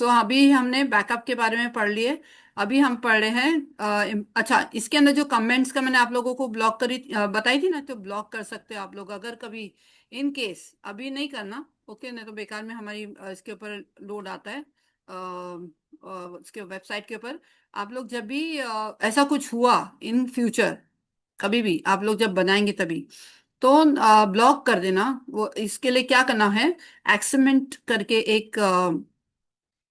सो अभी हमने बैकअप के बारे में पढ़ लिए। अभी हम पढ़ रहे हैं अच्छा, इसके अंदर जो कमेंट्स का मैंने आप लोगों को ब्लॉक करी बताई थी ना, तो ब्लॉक कर सकते हो आप लोग अगर कभी इन केस। अभी नहीं करना, ओके, नहीं तो बेकार में हमारी इसके ऊपर लोड आता है इसके वेबसाइट के ऊपर। आप लोग जब भी ऐसा कुछ हुआ इन फ्यूचर, कभी भी आप लोग जब बनाएंगे तभी तो ब्लॉक कर देना। वो इसके लिए क्या करना है, एक्समेंट करके एक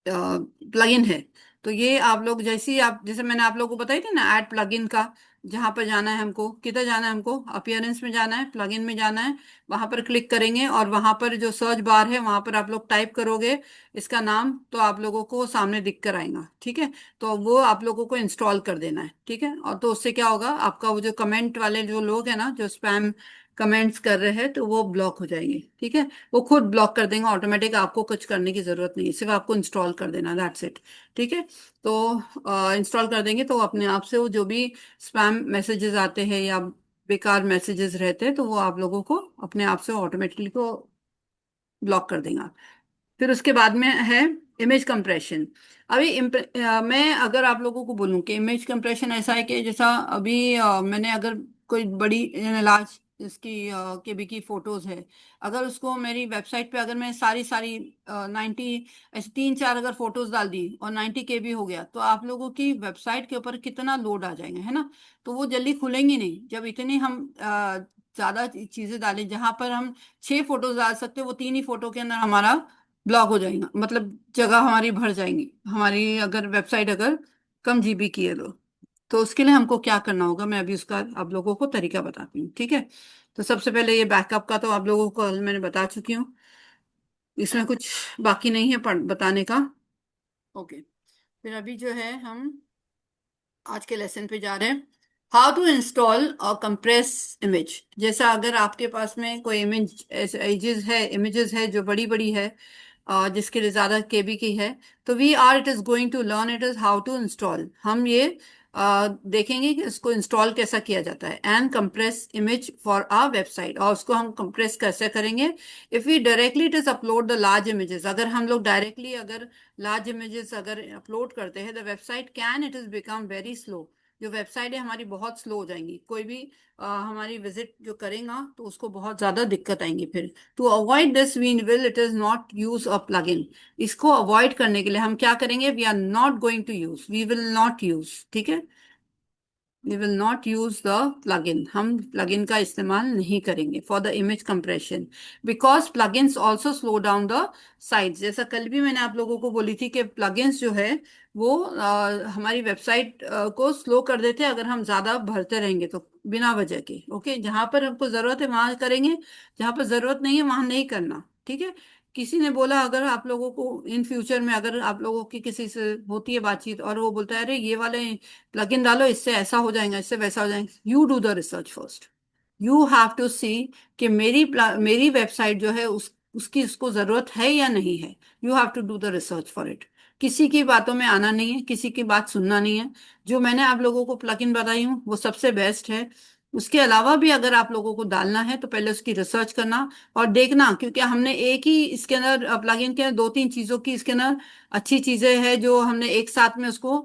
प्लगइन है। तो ये आप लोग जैसे ही आप, जैसे मैंने आप लोगों को बताई थी ना, ऐड प्लगइन का, जहां पर जाना है हमको, किधर जाना है हमको, अपीयरेंस में जाना है, प्लगइन में जाना है। वहां पर क्लिक करेंगे और वहां पर जो सर्च बार है वहां पर आप लोग टाइप करोगे इसका नाम, तो आप लोगों को सामने दिख कर आएगा। ठीक है, तो वो आप लोगों को इंस्टॉल कर देना है। ठीक है, और तो उससे क्या होगा, आपका वो जो कमेंट वाले जो लोग हैं ना, जो स्पैम कमेंट्स कर रहे हैं, तो वो ब्लॉक हो जाएंगे। ठीक है, वो खुद ब्लॉक कर देंगे ऑटोमेटिक, आपको कुछ करने की जरूरत नहीं है, सिर्फ आपको इंस्टॉल कर देना, दैट्स इट। ठीक है, तो इंस्टॉल कर देंगे तो अपने आप से वो जो भी स्पैम मैसेजेस आते हैं या बेकार मैसेजेस रहते हैं, तो वो आप लोगों को अपने आप से ऑटोमेटिकली को ब्लॉक कर देगा। फिर उसके बाद में है इमेज कंप्रेशन। अभी मैं अगर आप लोगों को बोलूं कि इमेज कंप्रेशन ऐसा है कि जैसा अभी मैंने अगर कोई बड़ी लार्ज इसकी केबी की फोटोज है, अगर उसको मेरी वेबसाइट पे अगर मैं सारी सारी 90 ऐसे 3 4 अगर फोटोज डाल दी और 90 KB हो गया, तो आप लोगों की वेबसाइट के ऊपर कितना लोड आ जाएगा, है ना। तो वो जल्दी खुलेंगी नहीं। जब इतनी हम ज्यादा चीजें डालें, जहां पर हम 6 फोटोज डाल सकते हैं, वो 3 ही फोटो के अंदर हमारा ब्लॉक हो जाएगा, मतलब जगह हमारी भर जाएंगी, हमारी अगर वेबसाइट अगर कम जीबी की है तो उसके लिए हमको क्या करना होगा, मैं अभी उसका आप लोगों को तरीका बताती हूँ। ठीक है, तो सबसे पहले ये बैकअप का तो आप लोगों को कल मैंने बता चुकी हूँ, इसमें कुछ बाकी नहीं है बताने का। ओके, फिर अभी जो है हम आज के लेसन पे जा रहे हैं, हाउ टू इंस्टॉल और कंप्रेस इमेज। जैसा अगर आपके पास में कोई इमेजेस है जो बड़ी बड़ी है, जिसके लिए ज्यादा केबी की है, तो we are it is going to learn it is how to install. हम ये देखेंगे कि इसको इंस्टॉल कैसा किया जाता है, and compress image for our website, और उसको हम कंप्रेस कैसे करेंगे। If we directly it is upload the large images, अगर हम लोग डायरेक्टली अगर लार्ज इमेजेस अगर अपलोड करते हैं, the website can it is become very slow. जो वेबसाइट है हमारी बहुत स्लो हो जाएंगी, कोई भी हमारी विजिट जो करेगा तो उसको बहुत ज्यादा दिक्कत आएंगी। फिर to avoid this we will it is not use a plugin. इसको अवॉइड करने के लिए हम क्या करेंगे, we are not going to use, we will not use. ठीक है, we will not use the plugin, हम प्लगइन का इस्तेमाल नहीं करेंगे for the image compression, because plugins also slow down the sites. जैसा कल भी मैंने आप लोगों को बोली थी कि प्लगइन्स जो है वो हमारी वेबसाइट को स्लो कर देते हैं अगर हम ज्यादा भरते रहेंगे तो, बिना वजह के। ओके, जहां पर हमको जरूरत है वहां करेंगे, जहां पर जरूरत नहीं है वहां नहीं करना। ठीक है, किसी ने बोला अगर आप लोगों को इन फ्यूचर में अगर आप लोगों की किसी से होती है बातचीत और वो बोलता है अरे ये वाले प्लगइन डालो, इससे ऐसा हो जाएगा, इससे वैसा हो जाएगा, you do the research first. You have to see कि मेरी वेबसाइट जो है उसकी उसको जरूरत है या नहीं है। You have to do the research for it. किसी की बातों में आना नहीं है, किसी की बात सुनना नहीं है। जो मैंने आप लोगों को प्लगइन बताई हूँ वो सबसे बेस्ट है। उसके अलावा भी अगर आप लोगों को डालना है तो पहले उसकी रिसर्च करना और देखना, क्योंकि हमने एक ही इसके अंदर प्लगइन के अंदर 2 3 चीजों की इसके अंदर अच्छी चीजें हैं जो हमने एक साथ में उसको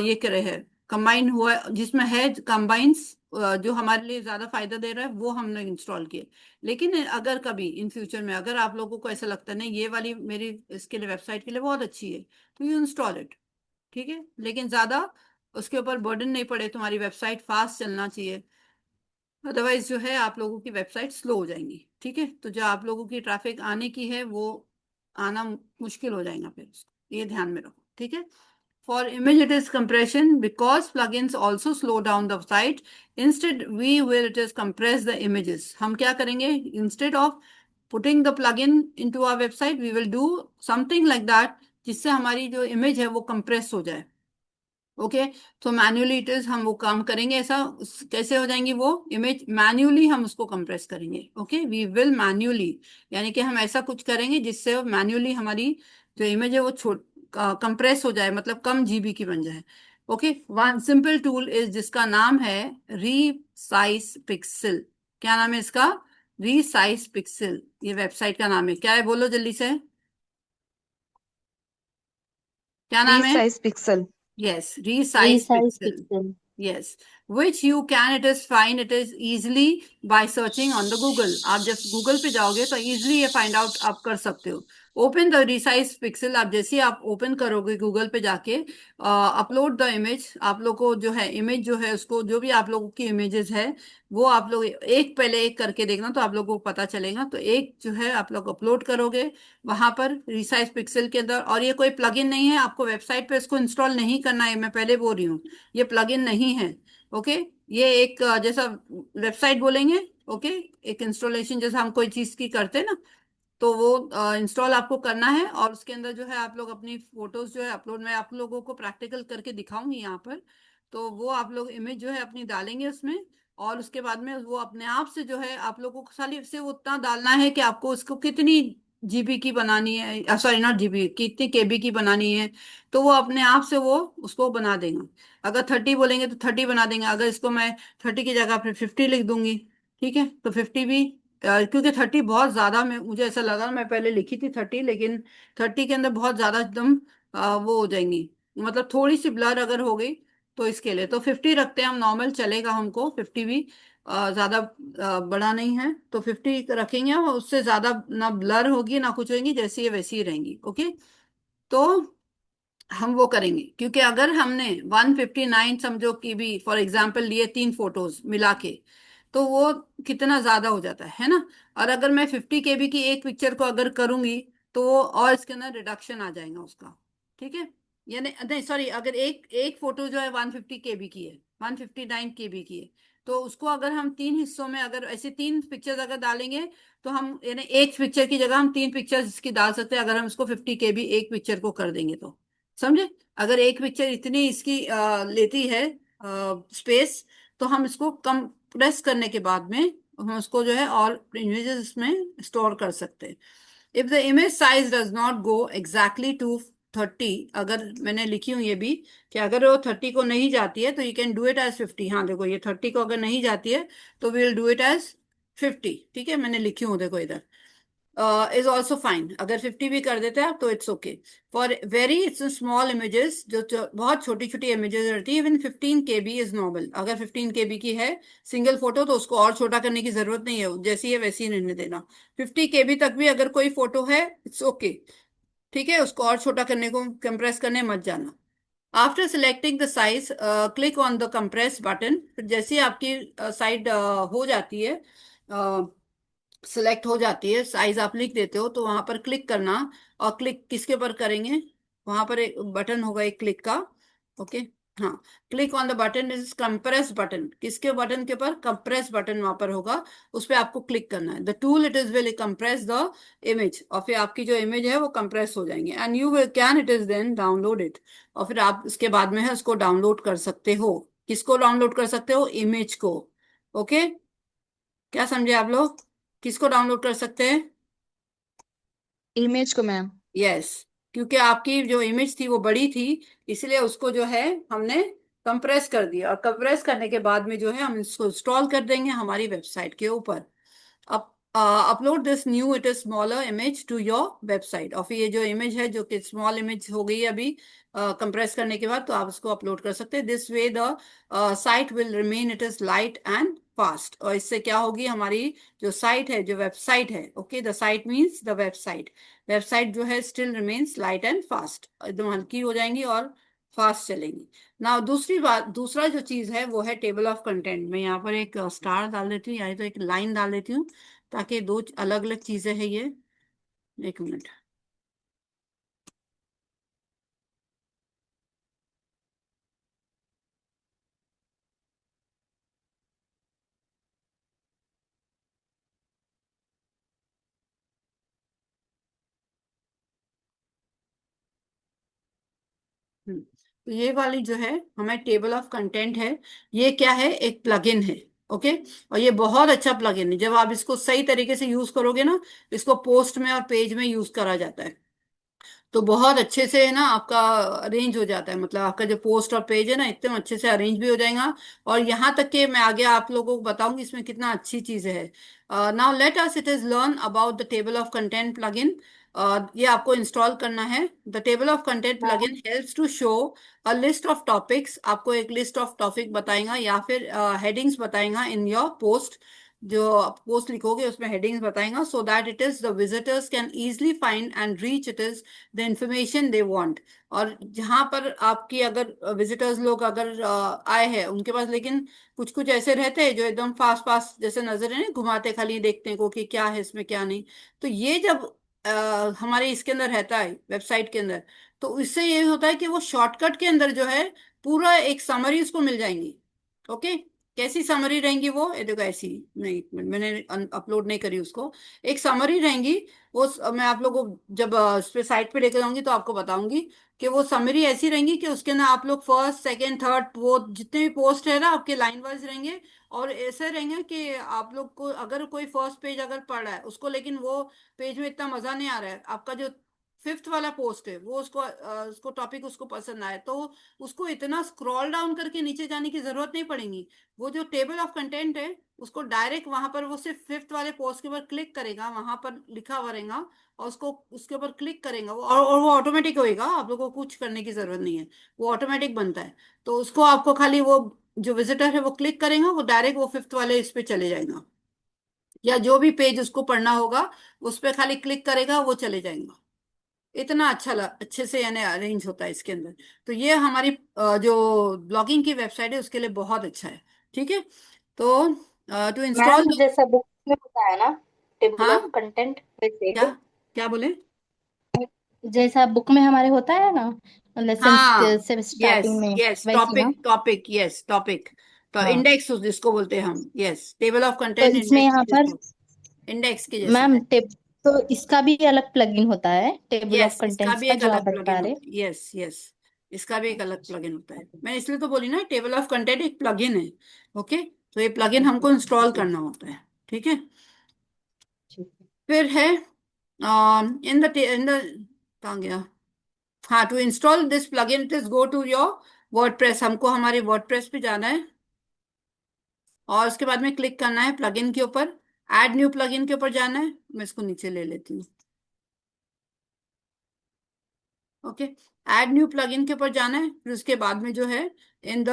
ये करे है, कंबाइन हुआ जिसमें है कंबाइंस, जो हमारे लिए ज्यादा फायदा दे रहा है वो हमने इंस्टॉल किए। लेकिन अगर कभी इन फ्यूचर में अगर आप लोगों को ऐसा लगता है नहीं ये वाली मेरी इसके लिए वेबसाइट के लिए बहुत अच्छी है, तो यू इंस्टॉल इट। ठीक है, लेकिन ज्यादा उसके ऊपर बर्डन नहीं पड़े, तुम्हारी वेबसाइट फास्ट चलना चाहिए, अदरवाइज जो है आप लोगों की वेबसाइट स्लो हो जाएंगी। ठीक है, तो जो आप लोगों की ट्रैफिक आने की है वो आना मुश्किल हो जाएगा फिर, उसको ये ध्यान में रखो। ठीक है, for image it is compression because plugins also slow down the site. Instead we will it is compress the images. हम क्या करेंगे, instead of putting the plugin into our website we will do something like that, जिससे हमारी जो image है वो compress हो जाए। ओके, तो मैन्युअली इट इज हम वो काम करेंगे ऐसा। कैसे हो जाएंगी वो इमेज, मैन्युअली हम उसको कंप्रेस करेंगे। ओके, वी विल मैन्युअली, यानी कि हम ऐसा कुछ करेंगे जिससे मैन्युअली हमारी जो इमेज है वो छोट कंप्रेस हो जाए, मतलब कम जीबी की बन जाए। Okay, one simple tool is जिसका नाम है रीसाइज पिक्सल। क्या नाम है इसका, रीसाइज पिक्सल। ये वेबसाइट का नाम है, क्या है बोलो जल्दी से। क्या नाम है? resize pixel. Yes, resize Resize pixel. pixel. Yes, which you can it is find it is easily by searching on the Google. आप जब गूगल पे जाओगे तो easily ये फाइंड आउट आप कर सकते हो. Open the resize pixel. आप जैसे ही आप ओपन करोगे गूगल पे जाके, अपलोड द इमेज. आप लोग को जो है इमेज जो है उसको, जो भी आप लोगों की इमेजेस है वो आप लोग एक पहले एक करके देखना तो आप लोगों को पता चलेगा. तो एक जो है आप लोग अपलोड करोगे वहां पर रिसाइज पिक्सल के अंदर. और ये कोई प्लगइन नहीं है, आपको वेबसाइट पे इसको इंस्टॉल नहीं करना है, मैं पहले बोल रही हूँ. ये प्लगइन नहीं है. ओके. ये एक जैसा वेबसाइट बोलेंगे. ओके. एक इंस्टॉलेशन जैसा हम कोई चीज की करते हैं ना, तो वो इंस्टॉल आपको करना है. और उसके अंदर जो है आप लोग अपनी फोटोज जो है अपलोड, मैं आप लोगों को प्रैक्टिकल करके दिखाऊंगी यहाँ पर. तो वो आप लोग इमेज जो है अपनी डालेंगे उसमें. और उसके बाद में वो अपने आप से जो है आप लोगों को खाली से उतना डालना है कि आपको उसको कितनी जीबी की बनानी है, सॉरी नॉट जीबी, कितनी केबी की बनानी है. तो वो अपने आप से वो उसको बना देगा. अगर 30 बोलेंगे तो 30 बना देंगे. अगर इसको मैं 30 की जगह फिर 50 लिख दूंगी, ठीक है, तो 50 भी, क्योंकि 30 बहुत ज्यादा, मैं मुझे ऐसा लगा, मैं पहले लिखी थी 30, लेकिन 30 के अंदर बहुत ज्यादा एकदम वो हो जाएंगी, मतलब थोड़ी सी ब्लर अगर हो गई. तो इसके लिए तो 50 रखते हैं हम, नॉर्मल चलेगा हमको. 50 भी ज्यादा बड़ा नहीं है, तो 50 रखेंगे. और उससे ज्यादा ना ब्लर होगी ना कुछ होगी, जैसी है वैसी ही रहेंगी. ओके. तो हम वो करेंगे, क्योंकि अगर हमने 159 समझो कि भी फॉर एग्जांपल लिए 3 फोटोज मिला के, तो वो कितना ज्यादा हो जाता है ना. और अगर मैं 50 केबी की एक पिक्चर को अगर करूंगी, तो वो और इसके अंदर रिडक्शन आ जाएगा उसका. ठीक है. यानी नहीं सॉरी, अगर एक एक फोटो जो है 150 केबी की है, 159 केबी की है, तो उसको अगर हम 3 हिस्सों में, अगर ऐसे 3 पिक्चर्स अगर डालेंगे, तो हम यानी एक पिक्चर की जगह हम 3 पिक्चर्स इसकी डाल सकते हैं, अगर हम इसको 50 केबी एक पिक्चर को कर देंगे तो. समझे? अगर एक पिक्चर इतनी इसकी लेती है स्पेस, तो हम इसको कम प्रेस करने के बाद में हम उसको जो है और इमेजेस में स्टोर कर सकते हैं. If the image size does not go exactly to 30, अगर मैंने लिखी हूँ ये भी, कि अगर वो 30 को नहीं जाती है तो you can do it as 50. हाँ देखो, ये 30 को अगर नहीं जाती है तो we will do it as 50. ठीक है, मैंने लिखी हूँ देखो इधर. Is also fine. अगर 50 भी कर देते हैं आप तो it's okay. For very it's small images, जो बहुत छोटी छोटी इमेजेस रहती है, इवन 15 केबी इज नॉर्मल. अगर 15 केबी की है सिंगल फोटो, तो उसको और छोटा करने की जरूरत नहीं है, जैसी है वैसी ही रहने देना. 50 केबी तक भी अगर कोई फोटो है इट्स ओके. ठीक है, उसको और छोटा करने को कंप्रेस करने मत जाना. After selecting the size, click on the compress button. फिर जैसे ही आपकी साइड हो जाती है, सिलेक्ट हो जाती है, साइज आप लिख देते हो, तो वहां पर क्लिक करना. और क्लिक किसके ऊपर करेंगे? वहां पर एक बटन होगा एक क्लिक का. ओके. हाँ. Click on the button is compress button. किसके बटन के ऊपर? कंप्रेस बटन वहां पर होगा, उस पर आपको क्लिक करना है. The tool it is will compress the image, और फिर आपकी जो इमेज है वो कंप्रेस हो जाएंगे. And you will can it is then download it. और फिर आप इसके बाद में है उसको डाउनलोड कर सकते हो. किसको डाउनलोड कर सकते हो? इमेज को. ओके. क्या समझे आप लोग? किसको डाउनलोड कर सकते हैं? इमेज को मैम. यस. क्योंकि आपकी जो इमेज थी वो बड़ी थी, इसलिए उसको जो है हमने कंप्रेस कर दिया. और कंप्रेस करने के बाद में जो है हम इसको इंस्टॉल कर देंगे हमारी वेबसाइट के ऊपर. अब upload this new it is smaller image to your website. और फिर ये जो इमेज है जो कि स्मॉल इमेज हो गई है अभी कंप्रेस करने के बाद, तो आप इसको अपलोड कर सकते हैं. This way the site will remain it is light and fast. और इससे क्या होगी, हमारी जो साइट है, जो वेबसाइट है, okay, the site means the website, website जो है still remains light and fast, एकदम हल्की हो जाएंगी और फास्ट चलेंगी. ना दूसरी बात, दूसरा जो चीज है वो है टेबल ऑफ कंटेंट. मैं यहाँ पर एक स्टार डाल देती हूँ, या तो एक लाइन डाल देती हूँ, ताकि दो अलग अलग चीजें हैं ये. एक मिनट. तो ये वाली जो है हमें टेबल ऑफ कंटेंट है. ये क्या है? एक प्लगइन है. ओके. और ये बहुत अच्छा प्लगइन है. जब आप इसको सही तरीके से यूज करोगे ना, इसको पोस्ट में और पेज में यूज करा जाता है. तो बहुत अच्छे से है ना आपका अरेंज हो जाता है, मतलब आपका जो पोस्ट और पेज है ना एकदम अच्छे से अरेंज भी हो जाएगा। और यहाँ तक कि मैं आगे आप लोगों को बताऊंगी इसमें कितना अच्छी चीज है। Now let us it is learn about the table of content plugin. ये आपको इंस्टॉल करना है। द टेबल ऑफ कंटेंट हाँ। Plugin helps to show a list of topics, आपको एक लिस्ट ऑफ टॉपिक बताएगा या फिर हेडिंग्स बताएगा इन योर पोस्ट। जो आप पोस्ट लिखोगे उसमें हेडिंग्स बताएगा, so that it is the visitors can easily find and reach it is the information they want. और जहां पर आपकी अगर विजिटर्स लोग अगर आए हैं उनके पास, लेकिन कुछ कुछ ऐसे रहते हैं जो एकदम फास्ट फास्ट जैसे नजर है ना घुमाते खाली देखते हैं को कि क्या है इसमें क्या नहीं। तो ये जब हमारे इसके अंदर रहता है वेबसाइट के अंदर, तो इससे ये होता है कि वो शॉर्टकट के अंदर जो है पूरा एक समरी उसको मिल जाएंगी। ओके। कैसी समरी रहेंगी वो, ये देखो ऐसी, नहीं एक मिनट, मैंने अपलोड नहीं करी उसको। एक समरी रहेंगी। वो मैं आप लोगों को जब इस पे साइट पे लेकर जाऊंगी तो आपको बताऊंगी कि वो समरी ऐसी रहेंगी कि उसके अंदर आप लोग फर्स्ट सेकंड थर्ड वो जितने भी पोस्ट है ना आपके लाइन वाइज रहेंगे। और ऐसे रहेंगे कि आप लोग को अगर कोई फर्स्ट पेज अगर पढ़ रहा है उसको, लेकिन वो पेज में इतना मजा नहीं आ रहा है, आपका जो फिफ्थ वाला पोस्ट है वो उसको टॉपिक उसको पसंद आए, तो उसको इतना स्क्रॉल डाउन करके नीचे जाने की जरूरत नहीं पड़ेगी। वो जो टेबल ऑफ कंटेंट है उसको डायरेक्ट वहां पर वो सिर्फ फिफ्थ वाले पोस्ट के ऊपर क्लिक करेगा, वहां पर लिखा हुआ रहेगा, और उसको उसके ऊपर क्लिक करेगा वो, और वो ऑटोमेटिक होएगा, आप लोगों को कुछ करने की जरूरत नहीं है। वो ऑटोमेटिक बनता है। तो उसको आपको खाली वो जो विजिटर है वो क्लिक करेगा, वो डायरेक्ट वो फिफ्थ वाले इस पे चले जाएगा, या जो भी पेज उसको पढ़ना होगा उस पे खाली क्लिक करेगा वो चले जाएगा। इतना अच्छे से यानी अरेंज होता है इसके अंदर। तो ये हमारी जो ब्लॉगिंग की वेबसाइट है उसके लिए बहुत अच्छा है। ठीक है। तो टू मैम इंस्टॉल। जैसा बुक में होता है ना, टेबल ऑफ हाँ। कंटेंट, वैसे क्या ही क्या बोले। जैसा बुक में हमारे होता है ना, लेसन हाँ। से यस स्टार्टिंग में, यस, वैसी ना। Topic topic, yes topic. तो हाँ। इंडेक्स जिसको बोलते हैं हम, यस टेबल ऑफ तो कंटेंट इसमें इंडेक्स यहाँ के पर जैसा। इंडेक्स के जैसा मैम है। टेब, तो इसका भी अलग प्लगइन होता है टेबल ऑफ यस, इसका कंटेंट्स भी का एक जो आप अलग बता प्लगइन रहे। होता है, यस यस। इसका भी एक अलग प्लगइन होता है, मैं इसलिए तो बोली ना टेबल ऑफ कंटेंट एक प्लगइन है। ओके। तो ये प्लगइन हमको इंस्टॉल करना होता है। ठीक है। ठीक है। फिर है इन द कहाँ गया। हाँ, to install this plugin please go to your WordPress, हमको हमारे वर्डप्रेस पे जाना है। और उसके बाद में क्लिक करना है प्लगइन के ऊपर, ऐड न्यू प्लगइन के ऊपर जाना है। मैं इसको नीचे ले लेती हूँ। ओके। ऐड न्यू प्लगइन के ऊपर जाना है, फिर उसके बाद में जो है इन द,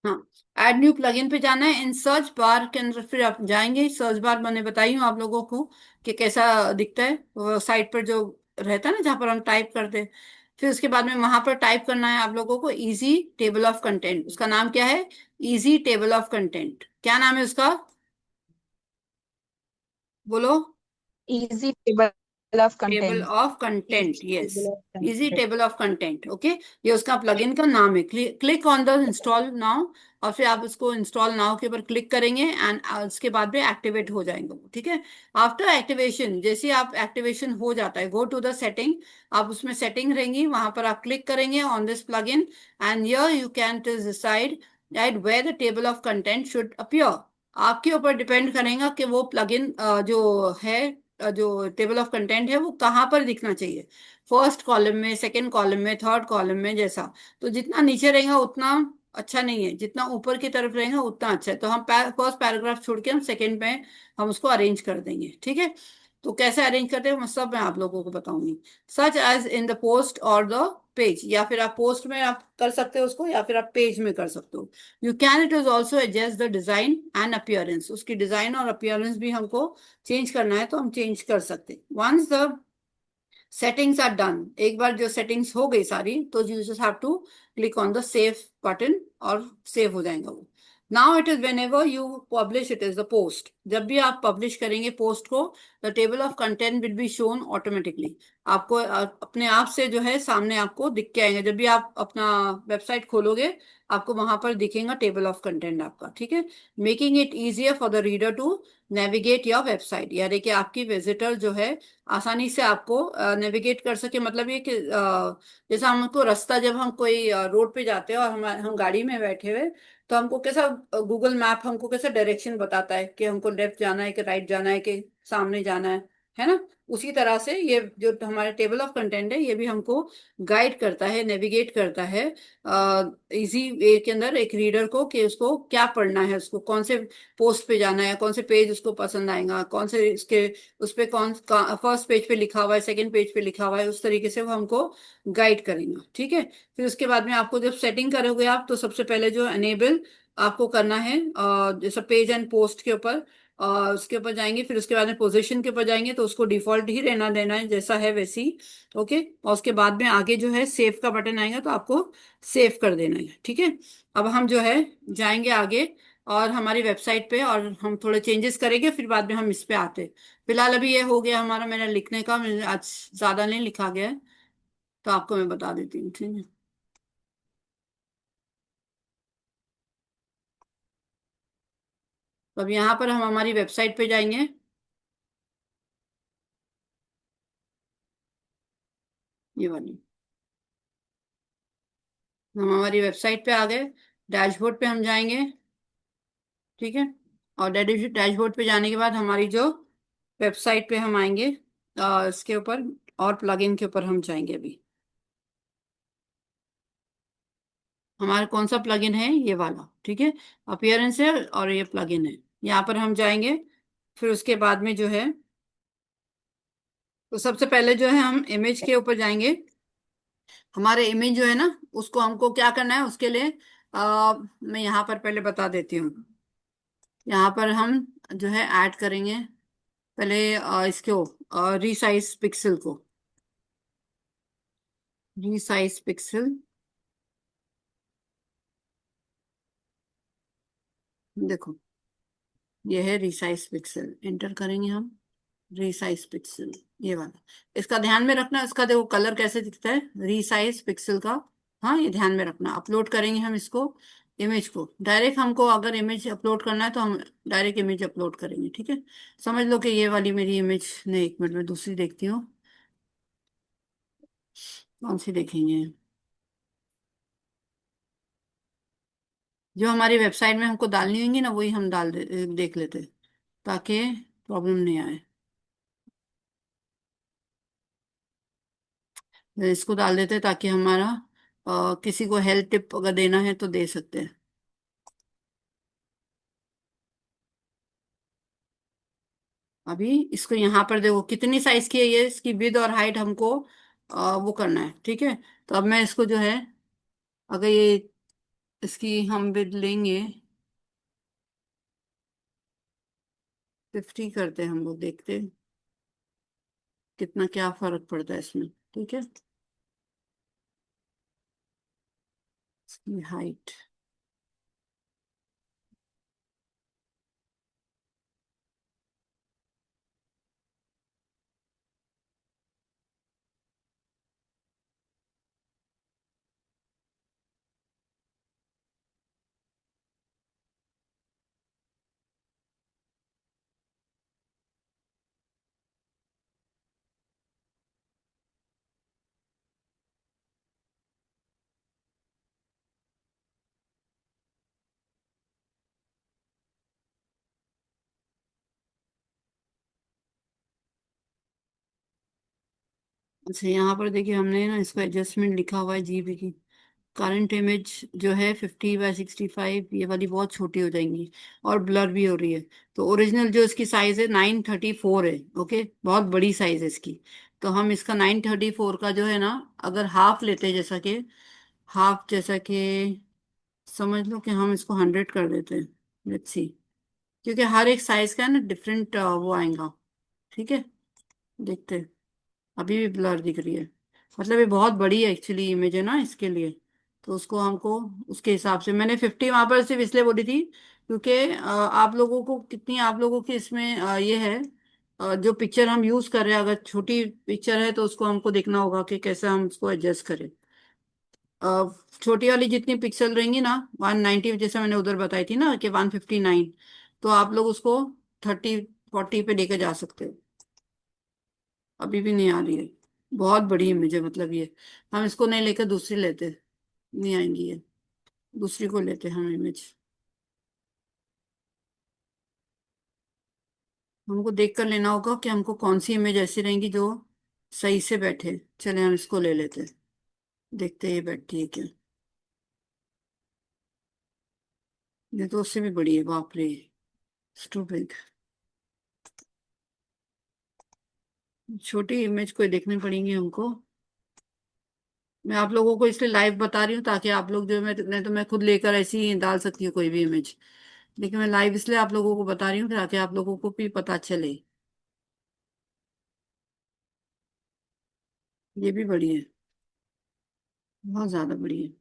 हाँ, ऐड न्यू प्लगइन पे जाना है। इन सर्च बार के अंदर फिर आप जाएंगे, सर्च बार मैंने बताई हूँ आप लोगों को कि कैसा दिखता है, वो साइट पर जो रहता है ना जहाँ पर हम टाइप करते हैं। फिर उसके बाद में वहां पर टाइप करना है आप लोगों को इजी टेबल ऑफ कंटेंट, उसका नाम क्या है, इजी टेबल ऑफ कंटेंट, क्या नाम है उसका, बोलो। Easy table of table content. Of content, easy yes. Table of easy content. Table of content, okay. ये उसका प्लगइन का नाम है। Click on the install now. और फिर आप उसको इंस्टॉल नाउ के ऊपर क्लिक करेंगे एंड उसके बाद में एक्टिवेट हो जाएंगे वो, ठीक है। आफ्टर एक्टिवेशन, जैसे आप एक्टिवेशन हो जाता है, गो टू द सेटिंग। आप उसमें सेटिंग रहेंगी, वहां पर आप क्लिक करेंगे on this plugin, and here you can decide that where the table of content should appear. आपके ऊपर डिपेंड करेगा कि वो प्लगइन जो है, जो टेबल ऑफ कंटेंट है वो कहाँ पर दिखना चाहिए, फर्स्ट कॉलम में, सेकंड कॉलम में, थर्ड कॉलम में, जैसा। तो जितना नीचे रहेगा उतना अच्छा नहीं है, जितना ऊपर की तरफ रहेगा उतना अच्छा है। तो हम फर्स्ट पैराग्राफ छोड़ के हम सेकंड में हम उसको अरेंज कर देंगे, ठीक है। तो कैसे अरेंज करते हैं वो सब मैं आप लोगों को बताऊंगी। Such as in the post और द पेज, या फिर आप पोस्ट में आप कर सकते हो उसको, या फिर आप पेज में कर सकते हो। You can it is also adjust the design and appearance, उसकी डिजाइन और अपीयरेंस भी हमको चेंज करना है तो हम चेंज कर सकते। Once the settings are done, एक बार जो सेटिंग्स हो गई सारी, तो you just have to click on the save button और सेव हो जाएगा वो। Now it is whenever you publish it is the post, जब भी आप पब्लिश करेंगे पोस्ट को, the table of content will be shown automatically. आपको अपने आप से जो है सामने आपको दिख के आएंगे, जब भी आप अपना वेबसाइट खोलोगे आपको वहां पर दिखेगा टेबल ऑफ कंटेंट आपका, ठीक है। Making it easier for the reader to navigate your website, यानी कि आपकी विजिटर जो है आसानी से आपको नेविगेट कर सके। मतलब ये कि जैसे हमको रास्ता, जब हम कोई रोड पे जाते हैं और हम गाड़ी में बैठे हुए, तो हमको कैसा गूगल मैप हमको कैसा डायरेक्शन बताता है कि हमको लेफ्ट जाना है कि राइट जाना है कि सामने जाना है। है ना। उसी तरह से ये जो हमारे टेबल ऑफ कंटेंट है ये भी हमको गाइड करता है, नेविगेट करता है इजी वे के अंदर एक रीडर को, कि उसको क्या पढ़ना है, उसको कौन से पोस्ट पे जाना है, कौन से पेज उसको पसंद आएगा, कौन से इसके उस पे कौन फर्स्ट पेज पे लिखा हुआ है, सेकंड पेज पे लिखा हुआ है, उस तरीके से वो हमको गाइड करेंगे। ठीक है। फिर उसके बाद में आपको जब सेटिंग करोगे आप, तो सबसे पहले जो एनेबल आपको करना है जैसे पेज एंड पोस्ट के ऊपर, उसके ऊपर जाएंगे, फिर उसके बाद में पोजीशन के ऊपर जाएंगे, तो उसको डिफॉल्ट ही रहना देना है जैसा है वैसे ही। ओके। और उसके बाद में आगे जो है सेव का बटन आएगा, तो आपको सेव कर देना है। ठीक है। अब हम जो है जाएंगे आगे और हमारी वेबसाइट पे, और हम थोड़े चेंजेस करेंगे, फिर बाद में हम इस पे आते हैं। फिलहाल अभी ये हो गया हमारा, मेरा लिखने का, मैंने आज ज्यादा नहीं लिखा गया है, तो आपको मैं बता देती हूँ। ठीक है। तो अब यहाँ पर हम हमारी वेबसाइट पे जाएंगे, ये वाली। हम हमारी वेबसाइट पे आ गए, डैशबोर्ड पे हम जाएंगे। ठीक है। और डैशबोर्ड पे जाने के बाद हमारी जो वेबसाइट पे हम आएंगे, इसके ऊपर और प्लगइन के ऊपर हम जाएंगे अभी। हमारा कौन सा प्लगइन है, ये वाला। ठीक है। अपीयरेंस है और ये प्लगइन है, यहाँ पर हम जाएंगे। फिर उसके बाद में जो है, तो सबसे पहले जो है हम इमेज के ऊपर जाएंगे। हमारे इमेज जो है ना, उसको हमको क्या करना है, उसके लिए मैं यहाँ पर पहले बता देती हूँ। यहाँ पर हम जो है ऐड करेंगे पहले इसको, रीसाइज पिक्सल को, रीसाइज पिक्सल। देखो, ये है रिसाइज पिक्सल, एंटर करेंगे हम, रिसाइज पिक्सल, ये वाला। इसका ध्यान में रखना, इसका देखो कलर कैसे दिखता है, रिसाइज पिक्सल का। हाँ, ये ध्यान में रखना। अपलोड करेंगे हम इसको, इमेज को डायरेक्ट, हमको अगर इमेज अपलोड करना है तो हम डायरेक्ट इमेज अपलोड करेंगे। ठीक है। समझ लो कि ये वाली मेरी इमेज, नहीं एक मिनट में दूसरी देखती हूँ, कौन सी देखेंगे। जो हमारी वेबसाइट में हमको डालनी होंगी ना, वही हम देख लेते, ताकि प्रॉब्लम नहीं आए। इसको डाल देते ताकि हमारा किसी को हेल्थ टिप अगर देना है तो दे सकते हैं। अभी इसको यहाँ पर देखो कितनी साइज की है ये, इसकी विड्थ और हाइट हमको वो करना है। ठीक है। तो अब मैं इसको जो है, अगर ये इसकी हम विड्थ लेंगे 50 करते हैं, हम लोग देखते हैं कितना क्या फर्क पड़ता है इसमें। ठीक है। इसकी हाइट, अच्छा यहाँ पर देखिए हमने ना इसको एडजस्टमेंट लिखा हुआ है जीबी की। करंट इमेज जो है 50 बाय 65, ये वाली बहुत छोटी हो जाएंगी और ब्लर भी हो रही है। तो ओरिजिनल जो इसकी साइज है 934 है। ओके, बहुत बड़ी साइज है इसकी। तो हम इसका 934 का जो है ना, अगर हाफ लेते हैं, जैसा कि हाफ, जैसा कि समझ लो कि हम इसको 100 कर देते हैं। लेट्स सी, क्योंकि हर एक साइज का है ना डिफरेंट वो आएगा। ठीक है। देखते हैं, अभी भी ब्लर दिख रही है, मतलब ये बहुत बड़ी है एक्चुअली इमेज है ना इसके लिए। तो उसको हमको उसके हिसाब से, मैंने 50 वहां पर सिर्फ इसलिए बोली थी क्योंकि आप लोगों को कितनी, आप लोगों की इसमें ये है, जो पिक्चर हम यूज कर रहे हैं, अगर छोटी पिक्चर है तो उसको हमको देखना होगा कि कैसे हम उसको एडजस्ट करें। अ, छोटी वाली जितनी पिक्सल रहेंगी ना, 190, जैसे मैंने उधर बताई थी ना कि 159, तो आप लोग उसको 30 40 पे लेके जा सकते हो। अभी भी नहीं आ रही है, बहुत बड़ी इमेज है मतलब ये। हम इसको नहीं लेकर दूसरी लेते, नहीं आएंगी ये, दूसरी को लेते हम इमेज। हमको देख कर लेना होगा कि हमको कौन सी इमेज ऐसी रहेंगी जो सही से बैठे। चले हम इसको ले लेते हैं, देखते हैं ये बैठती है क्या। ये तो उससे भी बड़ी है, बाप रे, टू बिग। छोटी इमेज कोई देखनी पड़ेंगी हमको। मैं आप लोगों को इसलिए लाइव बता रही हूँ ताकि आप लोग जो, मैं तो मैं खुद लेकर ऐसे ही डाल सकती हूँ कोई भी इमेज, लेकिन मैं लाइव इसलिए आप लोगों को बता रही हूँ ताकि आप लोगों को भी पता चले। ये भी बड़ी है, बहुत ज्यादा बड़ी है।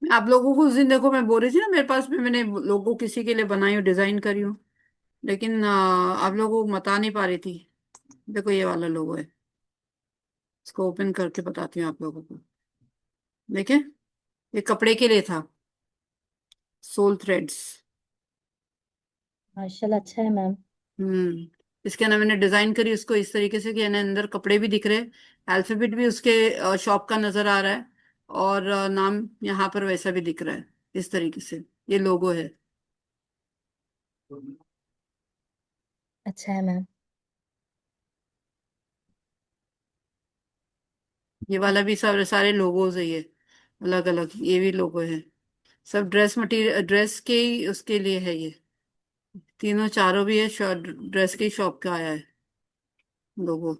आप लोगों को उस दिन देखो मैं बोल रही थी ना, मेरे पास भी मैंने लोगो किसी के लिए बनाई हूँ, डिजाइन करी हूँ, लेकिन आप लोगों को बता नहीं पा रही थी। देखो ये वाला लोगो है, इसको ओपन करके बताती हूँ आप लोगों को। देखे, ये कपड़े के लिए था, सोल थ्रेड्स। माशाल्लाह, अच्छा है मैम। इसके ना मैंने डिजाइन करी उसको इस तरीके से कि यानी अंदर कपड़े भी दिख रहे, अल्फाबेट भी उसके शॉप का नजर आ रहा है, और नाम यहाँ पर वैसा भी दिख रहा है, इस तरीके से ये लोगो है। अच्छा है मैम। ये वाला भी सब सारे लोगोज है ये, अलग अलग ये भी लोगो है। सब ड्रेस मटेरियल, ड्रेस के ही उसके लिए है ये, तीनों चारों भी है, ड्रेस की शॉप का आया है लोगो।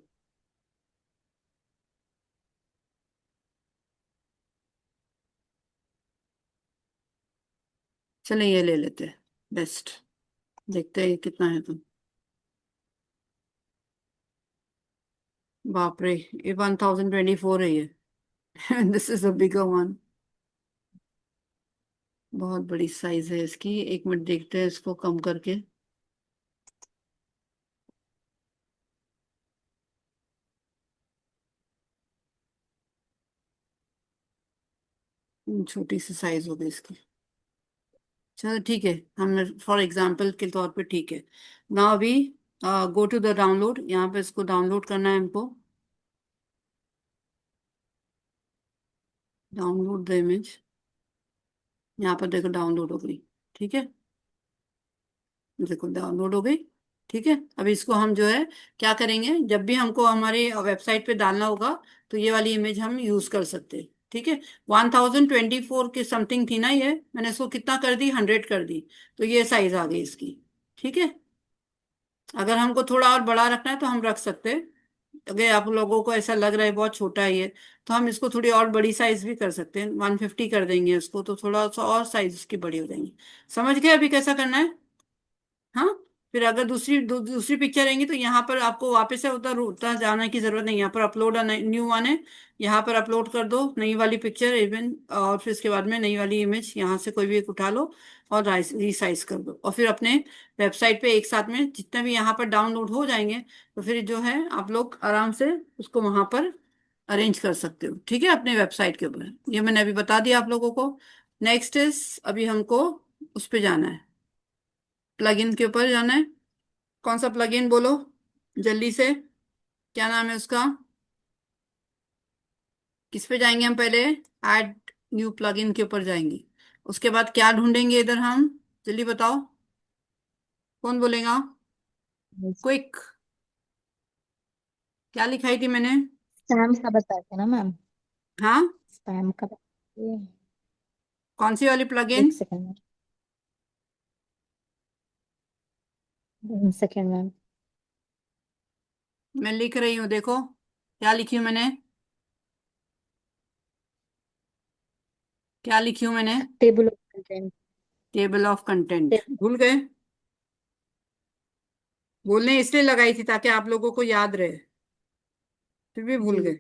चले ये ले लेते हैं, बेस्ट। देखते हैं ये कितना है तो। बाप रे, ये 1024 है ये। This is a bigger one. बहुत बड़ी साइज है इसकी, एक मिनट देखते हैं इसको कम करके। छोटी सी साइज हो गई इसकी। चलो ठीक है, हमने फॉर एग्जांपल के तौर पे ठीक है। ना अभी गो टू द डाउनलोड, यहाँ पे इसको डाउनलोड करना है हमको। डाउनलोड द इमेज, यहाँ पर देखो डाउनलोड हो गई। ठीक है, देखो डाउनलोड हो गई। ठीक है, अभी इसको हम जो है क्या करेंगे, जब भी हमको हमारे वेबसाइट पे डालना होगा तो ये वाली इमेज हम यूज कर सकते हैं। ठीक है, 1024 के समथिंग थी ना ये, मैंने इसको कितना कर दी, 100 कर दी, तो ये साइज आ गई इसकी। ठीक है, अगर हमको थोड़ा और बड़ा रखना है तो हम रख सकते हैं। अगर आप लोगों को ऐसा लग रहा है बहुत छोटा है ये, तो हम इसको थोड़ी और बड़ी साइज भी कर सकते हैं, 150 कर देंगे इसको, तो थोड़ा सा और साइज इसकी बड़ी हो जाएंगी। समझ गए अभी कैसा करना है? हाँ, फिर अगर दूसरी पिक्चर आएंगी तो यहाँ पर आपको वापस से उधर उधर जाने की जरूरत नहीं, यहाँ पर अपलोड न्यू वन है, यहाँ पर अपलोड कर दो नई वाली पिक्चर इवन, और फिर इसके बाद में नई वाली इमेज यहाँ से कोई भी एक उठा लो और रीसाइज कर दो, और फिर अपने वेबसाइट पे एक साथ में जितने भी यहाँ पर डाउनलोड हो जाएंगे, तो फिर जो है आप लोग आराम से उसको वहां पर अरेंज कर सकते हो। ठीक है, अपने वेबसाइट के ऊपर, ये मैंने अभी बता दिया आप लोगों को। नेक्स्ट इज, अभी हमको उस पे जाना है, प्लगइन के ऊपर जाना है। कौन सा प्लगइन बोलो जल्दी से, क्या नाम है उसका? किस पे जाएंगे हम पहले? ऐड न्यू प्लगइन के ऊपर जाएंगे। उसके बाद क्या ढूंढेंगे इधर हम, जल्दी बताओ, कौन बोलेगा? क्विक, क्या लिखाई थी मैंने? स्पैम का बताते ना मैम। हाँ, स्पैम का। ये कौन सी वाली प्लगइन? एक सेकेंड मैम। 1 second ma'am. मैं लिख रही हूँ, देखो क्या लिखी हूँ मैंने। क्या लिखी हूँ मैंने? Table of content. Table of content. भूल गए? बोलने इसलिए लगाई थी ताकि आप लोगों को याद रहे, फिर भी भूल जी। गए।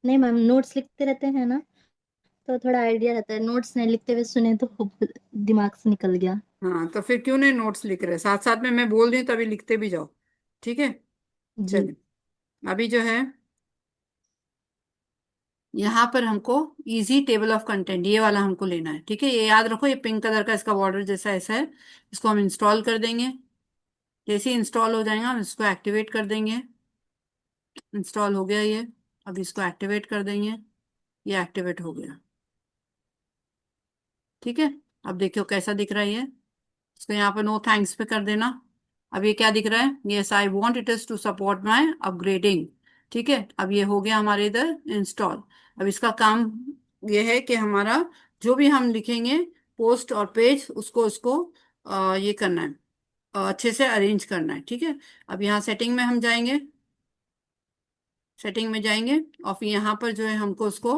नहीं मैम, नोट्स लिखते रहते हैं ना, तो थोड़ा आइडिया रहता है। नोट्स नहीं लिखते हुए सुने तो दिमाग से निकल गया। हाँ, तो फिर क्यों नहीं नोट्स लिख रहे? साथ साथ में मैं बोल रही हूँ तभी लिखते भी जाओ। ठीक है। जी। चलिए, अभी जो है यहाँ पर हमको इजी टेबल ऑफ कंटेंट ये वाला हमको लेना है। ठीक है, ये याद रखो, ये पिंक कलर का इसका बॉर्डर जैसा ऐसा है। इसको हम इंस्टॉल कर देंगे। जैसे ही इंस्टॉल हो जाएगा हम इसको एक्टिवेट कर देंगे। इंस्टॉल हो गया ये। अब इसको एक्टिवेट कर देंगे। ये एक्टिवेट हो गया। ठीक है। अब देखियो कैसा दिख रहा है ये। इसको यहाँ पर नो थैंक्स पे कर देना। अब ये क्या दिख रहा है? Yes I want it is to support my upgrading. ठीक है, अब ये हो गया हमारे इधर इंस्टॉल। अब इसका काम ये है कि हमारा जो भी हम लिखेंगे पोस्ट और पेज उसको उसको ये करना है, अच्छे से अरेंज करना है। ठीक है। अब यहाँ सेटिंग में हम जाएंगे। सेटिंग में जाएंगे और फिर यहाँ पर जो है हमको उसको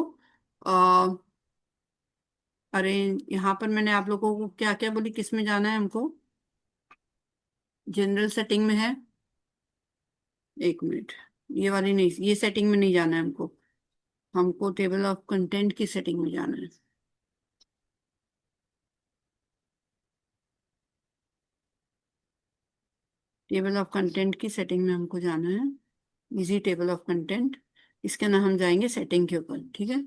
अरेंज, यहाँ पर मैंने आप लोगों को क्या क्या बोली, किस में जाना है हमको? जनरल सेटिंग में है। एक मिनट, ये वाली नहीं, ये सेटिंग में नहीं जाना है हमको। हमको टेबल ऑफ कंटेंट की सेटिंग में जाना है। टेबल ऑफ कंटेंट की सेटिंग में हमको जाना है। इजी टेबल ऑफ कंटेंट, इसके अंदर हम जाएंगे सेटिंग के ऊपर। ठीक है।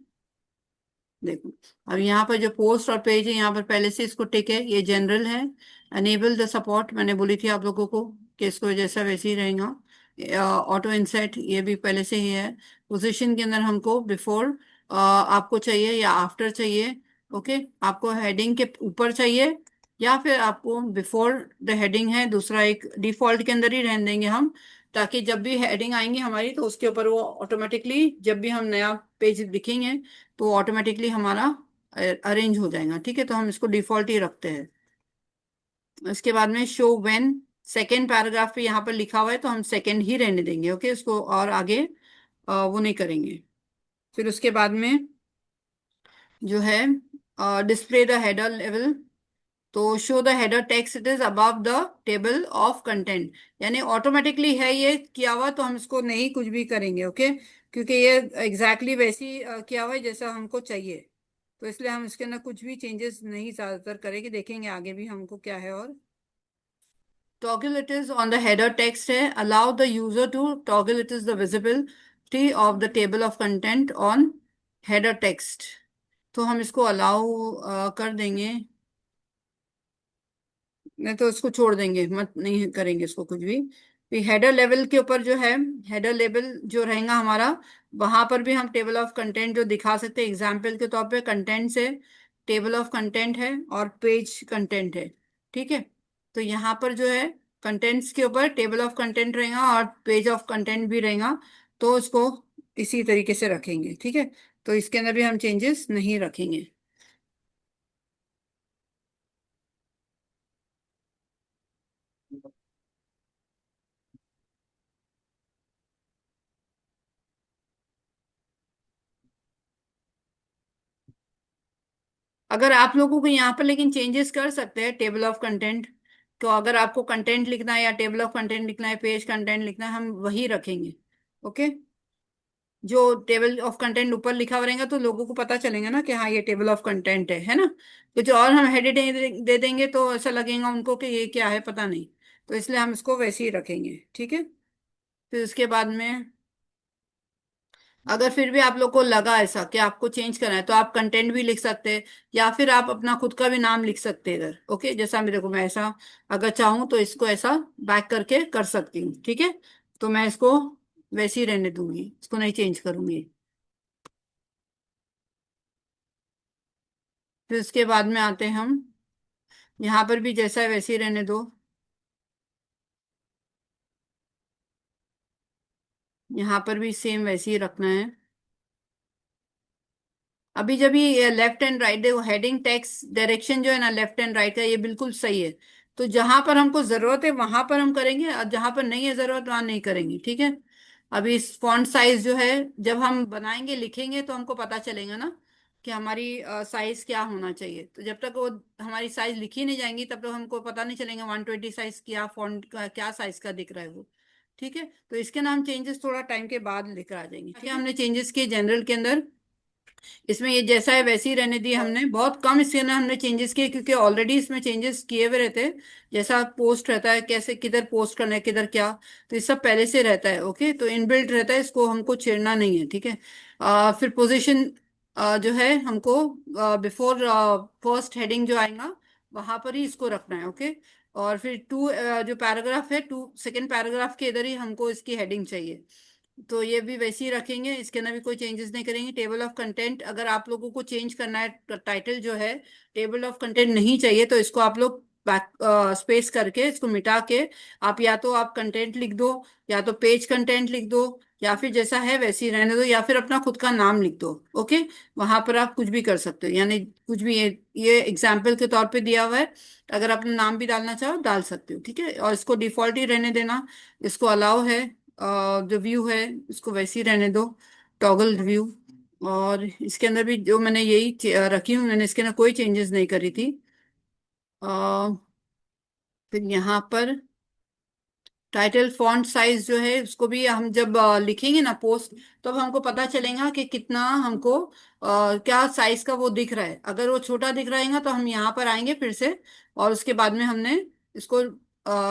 देखो, अब यहाँ पर जो पोस्ट और पेज है यहाँ पर पहले से इसको टिक है, ये जनरल है। अनेबल द सपोर्ट मैंने बोली थी आप लोगों को कि इसको जैसा वैसे ही रहेगा। ऑटो इंसर्ट ये भी पहले से ही है। पोजीशन के अंदर हमको बिफोर आपको चाहिए या आफ्टर चाहिए। ओके, आपको हेडिंग के ऊपर चाहिए या फिर आपको बिफोर द हेडिंग है, दूसरा एक डिफॉल्ट के अंदर ही रहने देंगे हम, ताकि जब भी हेडिंग आएंगी हमारी तो उसके ऊपर वो ऑटोमेटिकली जब भी हम नया पेज लिखेंगे तो ऑटोमेटिकली हमारा अरेंज हो जाएगा। ठीक है, तो हम इसको डिफॉल्ट ही रखते हैं। इसके बाद में शो व्हेन, सेकेंड पैराग्राफ पे यहाँ पर लिखा हुआ है तो हम सेकेंड ही रहने देंगे। ओके, उसको और आगे वो नहीं करेंगे। फिर उसके बाद में जो है डिस्प्ले द हेडर लेवल, तो show the header text it is above the table of content, यानी ऑटोमेटिकली है ये किया हुआ तो हम इसको नहीं कुछ भी करेंगे। ओके, क्योंकि ये एग्जैक्टली वैसी किया हुआ है जैसा हमको चाहिए, तो इसलिए हम इसके अंदर कुछ भी चेंजेस नहीं ज्यादातर करेंगे। देखेंगे आगे भी हमको क्या है। और toggle it is on the header text है, allow the user to toggle it is the visibility of the table of content on header text, तो हम इसको अलाउ कर देंगे। नहीं तो इसको छोड़ देंगे, मत नहीं करेंगे इसको कुछ भी। फिर हेडर लेवल के ऊपर जो है, हेडर लेवल जो रहेगा हमारा, वहां पर भी हम टेबल ऑफ कंटेंट जो दिखा सकते हैं एग्जाम्पल के तौर पे, कंटेंट से टेबल ऑफ कंटेंट है और पेज कंटेंट है। ठीक है, तो यहाँ पर जो है कंटेंट्स के ऊपर टेबल ऑफ कंटेंट रहेगा और पेज ऑफ कंटेंट भी रहेगा, तो इसको इसी तरीके से रखेंगे। ठीक है, तो इसके अंदर भी हम चेंजेस नहीं रखेंगे। अगर आप लोगों को यहाँ पर लेकिन चेंजेस कर सकते हैं टेबल ऑफ कंटेंट, तो अगर आपको कंटेंट लिखना है या टेबल ऑफ कंटेंट लिखना है, पेज कंटेंट लिखना है, हम वही रखेंगे। ओके, जो टेबल ऑफ कंटेंट ऊपर लिखा हुआ रहेगा तो लोगों को पता चलेगा ना कि हाँ ये टेबल ऑफ कंटेंट है ना। कुछ और हम हेडिंग दे देंगे तो ऐसा लगेगा उनको कि ये क्या है पता नहीं, तो इसलिए हम इसको वैसे ही रखेंगे। ठीक है, फिर उसके बाद में अगर फिर भी आप लोग को लगा ऐसा कि आपको चेंज करना है तो आप कंटेंट भी लिख सकते हैं या फिर आप अपना खुद का भी नाम लिख सकते हैं इधर। ओके, जैसा मेरे को, मैं ऐसा अगर चाहूँ तो इसको ऐसा बैक करके कर सकती हूँ। ठीक है, तो मैं इसको वैसे ही रहने दूंगी, इसको नहीं चेंज करूंगी। फिर उसके बाद में आते हैं हम, यहाँ पर भी जैसा है वैसे ही रहने दो। यहाँ पर भी सेम वैसे ही रखना है। अभी जब ये लेफ्ट एंड राइट, देखो हेडिंग टेक्स्ट डायरेक्शन जो है ना लेफ्ट एंड राइट का, ये बिल्कुल सही है। तो जहां पर हमको जरूरत है वहां पर हम करेंगे, और जहां पर नहीं है जरूरत वहां नहीं करेंगे, ठीक है। अभी इस फॉन्ट साइज जो है, जब हम बनाएंगे लिखेंगे तो हमको पता चलेगा ना कि हमारी साइज क्या होना चाहिए। तो जब तक वो हमारी साइज लिखी नहीं जाएंगी तब तक हमको पता नहीं चलेगा 120 साइज क्या फॉन्ट का क्या साइज का दिख रहा है वो। ठीक है, तो इसके नाम चेंजेस थोड़ा टाइम के बाद लेकर आ जाएंगे। ठीक है, हमने चेंजेस किए जनरल के अंदर, इसमें ये जैसा है वैसे ही रहने दिए हमने। बहुत कम इसके अंदर हमने चेंजेस किए क्योंकि ऑलरेडी इसमें चेंजेस किए हुए रहते हैं। जैसा पोस्ट रहता है, कैसे किधर पोस्ट करना है किधर क्या, तो ये सब पहले से रहता है। ओके, तो इनबिल्ट रहता है, इसको हमको छेड़ना नहीं है, ठीक है। फिर पोजीशन जो है हमको बिफोर फर्स्ट हेडिंग जो आएगा वहां पर ही इसको रखना है। ओके, और फिर टू जो पैराग्राफ है, टू सेकेंड पैराग्राफ के इधर ही हमको इसकी हेडिंग चाहिए। तो ये भी वैसे ही रखेंगे, इसके अंदर भी कोई चेंजेस नहीं करेंगे। टेबल ऑफ कंटेंट अगर आप लोगों को चेंज करना है, टाइटल जो है टेबल ऑफ कंटेंट नहीं चाहिए तो इसको आप लोग बैक स्पेस करके इसको मिटा के आप या तो आप कंटेंट लिख दो, या तो पेज कंटेंट लिख दो, या फिर जैसा है वैसे ही रहने दो, या फिर अपना खुद का नाम लिख दो। ओके, वहां पर आप कुछ भी कर सकते हो, यानी कुछ भी, ये एग्जाम्पल के तौर पे दिया हुआ है। अगर अपना नाम भी डालना चाहो डाल सकते हो, ठीक है। और इसको डिफॉल्ट ही रहने देना, इसको अलाउ है। जो व्यू है इसको वैसे ही रहने दो, टॉगल व्यू। और इसके अंदर भी जो मैंने यही रखी हूँ, मैंने इसके अंदर कोई चेंजेस नहीं करी थी। फिर यहाँ पर टाइटल फॉन्ट साइज जो है उसको भी हम जब लिखेंगे ना पोस्ट, तो अब हमको पता चलेगा कि कितना हमको क्या साइज का वो दिख रहा है। अगर वो छोटा दिख रहेगा तो हम यहाँ पर आएंगे फिर से, और उसके बाद में हमने इसको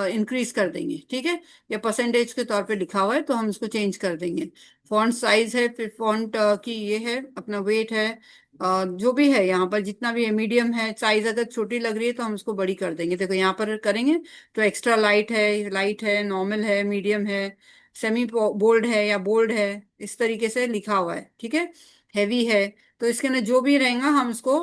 इंक्रीज कर देंगे, ठीक है। या परसेंटेज के तौर पे लिखा हुआ है तो हम इसको चेंज कर देंगे। फॉन्ट साइज है, फिर फॉन्ट की ये है अपना वेट है, जो भी है यहाँ पर जितना भी है, मीडियम है साइज। अगर छोटी लग रही है तो हम इसको बड़ी कर देंगे। देखो यहाँ पर करेंगे तो एक्स्ट्रा लाइट है, नॉर्मल है, मीडियम है, सेमी बोल्ड है या बोल्ड है, इस तरीके से लिखा हुआ है, ठीक है। हैवी है, तो इसके अंदर जो भी रहेगा हम इसको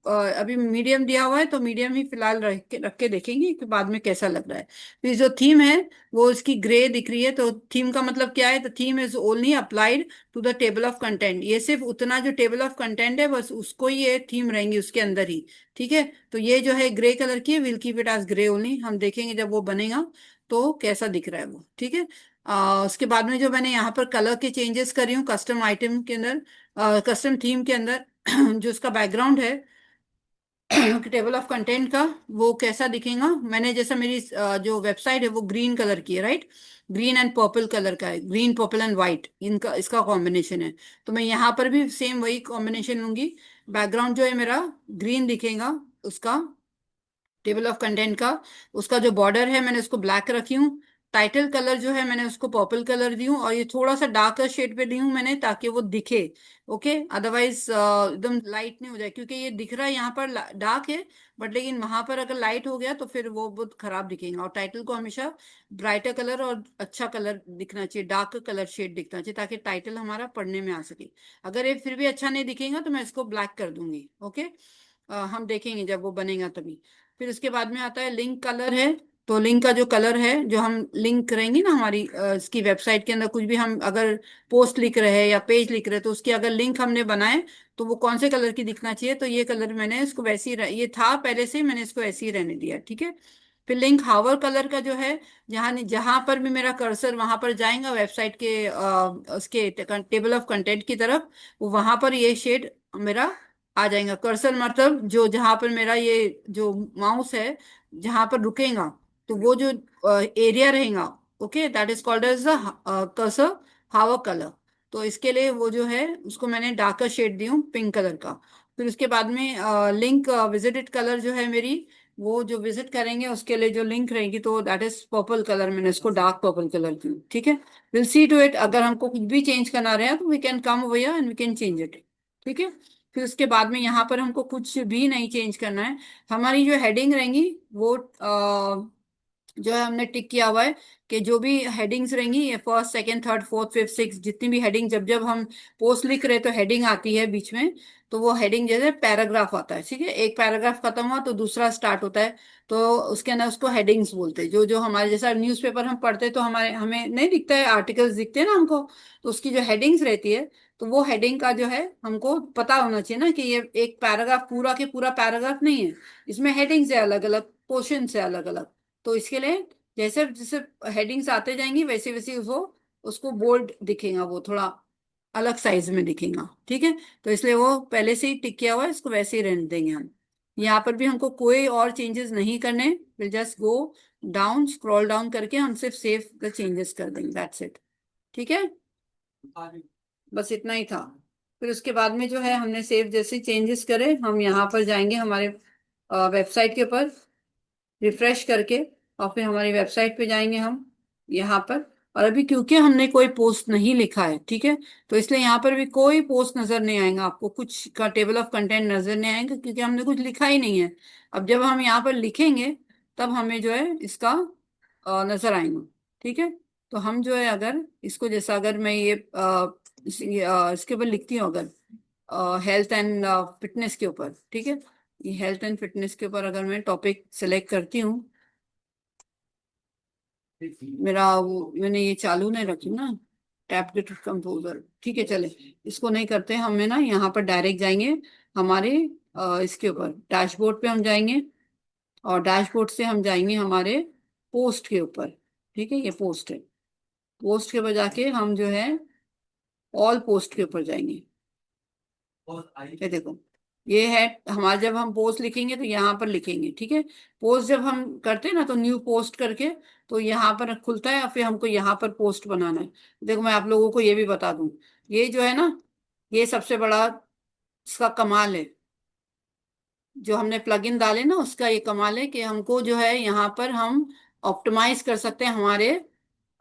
अभी मीडियम दिया हुआ है तो मीडियम ही फिलहाल रख के देखेंगे कि बाद में कैसा लग रहा है। फिर जो थीम है वो इसकी ग्रे दिख रही है, तो थीम का मतलब क्या है, तो theme is only applied to the table of content. ये सिर्फ उतना जो टेबल ऑफ कंटेंट है बस उसको ही ये थीम रहेंगी उसके अंदर ही, ठीक है। तो ये जो है ग्रे कलर की, will keep it as grey only. हम देखेंगे जब वो बनेगा तो कैसा दिख रहा है वो, ठीक है। उसके बाद में जो मैंने यहाँ पर कलर के चेंजेस करी हूँ कस्टम आइटम के अंदर, कस्टम थीम के अंदर जो उसका बैकग्राउंड है टेबल ऑफ कंटेंट का, वो कैसा दिखेगा। मैंने जैसा मेरी जो वेबसाइट है वो ग्रीन कलर की है, right. Green and purple colour का है, ग्रीन पर्पल एंड व्हाइट इनका इसका कॉम्बिनेशन है। तो मैं यहाँ पर भी सेम वही कॉम्बिनेशन लूंगी। बैकग्राउंड जो है मेरा ग्रीन दिखेगा उसका, टेबल ऑफ कंटेंट का। उसका जो बॉर्डर है मैंने उसको ब्लैक रखी हूँ। टाइटल कलर जो है मैंने उसको पर्पल कलर दी हूँ, और ये थोड़ा सा डार्कर शेड पे दी हूँ मैंने ताकि वो दिखे। ओके, अदरवाइज एकदम लाइट नहीं हो जाए, क्योंकि ये दिख रहा है यहाँ पर डार्क है, बट लेकिन वहां पर अगर लाइट हो गया तो फिर वो बहुत खराब दिखेगा। और टाइटल को हमेशा ब्राइटर कलर और अच्छा कलर दिखना चाहिए, डार्क कलर शेड दिखना चाहिए, ताकि टाइटल हमारा पढ़ने में आ सके। अगर ये फिर भी अच्छा नहीं दिखेगा तो मैं इसको ब्लैक कर दूंगी। ओके, हम देखेंगे जब वो बनेगा तभी। फिर उसके बाद में आता है लिंक कलर है। तो लिंक का जो कलर है, जो हम लिंक करेंगे ना हमारी इसकी वेबसाइट के अंदर, कुछ भी हम अगर पोस्ट लिख रहे हैं या पेज लिख रहे हैं तो उसकी अगर लिंक हमने बनाए तो वो कौन से कलर की दिखना चाहिए। तो ये कलर मैंने इसको वैसे ही ये था पहले से ही, मैंने इसको ऐसे ही रहने दिया, ठीक है। फिर लिंक हावर कलर का जो है, जहाँ जहां पर भी मेरा कर्सर वहां पर जाएगा वेबसाइट के उसके टेबल ऑफ कंटेंट की तरफ, वो वहां पर ये शेड मेरा आ जाएगा। कर्सर मतलब जो जहां पर मेरा ये जो माउस है जहां पर रुकेगा, तो वो जो एरिया रहेगा, okay, that is called as the cursor hover colour. तो इसके लिए वो जो है उसको मैंने डार्कर शेड दी हूँ पिंक कलर का। फिर उसके बाद में लिंक विजिटेड कलर जो है मेरी, वो जो विजिट करेंगे उसके लिए जो लिंक रहेगी तो दैट इज पर्पल कलर, मैंने इसको डार्क पर्पल कलर की, ठीक है। विल सी टू इट, अगर हमको कुछ भी चेंज करना रहे तो we can come over here and we can change it, ठीक है। फिर उसके बाद में यहाँ पर हमको कुछ भी नहीं चेंज करना है। हमारी जो हेडिंग रहेंगी वो जो है हमने टिक किया हुआ है कि जो भी हेडिंग्स रहेंगी, ये first second third fourth fifth six जितनी भी हेडिंग, जब जब हम पोस्ट लिख रहे हैं तो हेडिंग आती है बीच में, तो वो हेडिंग जैसे पैराग्राफ आता है, ठीक है। एक पैराग्राफ खत्म हुआ तो दूसरा स्टार्ट होता है, तो उसके अंदर उसको हेडिंग्स बोलते हैं। जो जो हमारे जैसा न्यूज़पेपर हम पढ़ते हैं तो हमारे हमें नहीं दिखता है, आर्टिकल्स दिखते हैं ना हमको, तो उसकी जो हेडिंग्स रहती है तो वो हेडिंग का जो है हमको पता होना चाहिए ना कि ये एक पैराग्राफ पूरा के पूरा पैराग्राफ नहीं है, इसमें हेडिंग्स है अलग अलग, पोर्शन है अलग अलग। तो इसके लिए जैसे जैसे हेडिंग्स आते जाएंगी वैसे वैसे वो उसको बोल्ड दिखेगा, वो थोड़ा अलग साइज में दिखेगा, ठीक है। तो इसलिए वो पहले से ही टिक किया हुआ है, इसको वैसे ही रहने देंगे हम। यहाँ पर भी हमको कोई और चेंजेस नहीं करने, will just go down, scroll down करके हम सिर्फ सेव द चेंजेस कर देंगे, दैट्स इट। ठीक है, बस इतना ही था। फिर उसके बाद में जो है हमने सेव जैसे चेंजेस करे, हम यहाँ पर जाएंगे हमारे वेबसाइट के ऊपर, रिफ्रेश करके, और फिर हमारी वेबसाइट पे जाएंगे हम यहाँ पर। और अभी क्योंकि हमने कोई पोस्ट नहीं लिखा है, ठीक है, तो इसलिए यहाँ पर भी कोई पोस्ट नजर नहीं आएगा आपको, कुछ का टेबल ऑफ कंटेंट नजर नहीं आएगा क्योंकि हमने कुछ लिखा ही नहीं है। अब जब हम यहाँ पर लिखेंगे तब हमें जो है इसका नजर आएगा, ठीक है। तो हम जो है अगर इसको, जैसा अगर मैं ये इसके ऊपर लिखती हूँ, अगर हेल्थ एंड फिटनेस के ऊपर, ठीक है, ये हेल्थ एंड फिटनेस के ऊपर अगर मैं टॉपिक सेलेक्ट करती हूँ, मेरा वो मैंने ये चालू नहीं रखी ना, टैप गेट कंपोजर, ठीक है, चले इसको नहीं करते, हमें ना यहाँ पर डायरेक्ट जाएंगे हमारे इसके ऊपर डैशबोर्ड पे हम जाएंगे, और डैशबोर्ड से हम जाएंगे हमारे पोस्ट के ऊपर, ठीक है, ये पोस्ट है, पोस्ट के ऊपर जाके हम जो है ऑल पोस्ट के ऊपर जाएंगे। ये देखो, ये है हमारा, जब हम पोस्ट लिखेंगे तो यहाँ पर लिखेंगे, ठीक है। पोस्ट जब हम करते हैं ना तो न्यू पोस्ट करके तो यहाँ पर खुलता है, और फिर हमको यहाँ पर पोस्ट बनाना है। देखो मैं आप लोगों को ये भी बता दूं, ये जो है ना, ये सबसे बड़ा इसका कमाल है, जो हमने प्लगइन डाले ना उसका ये कमाल है कि हमको जो है यहाँ पर हम ऑप्टिमाइज कर सकते हैं हमारे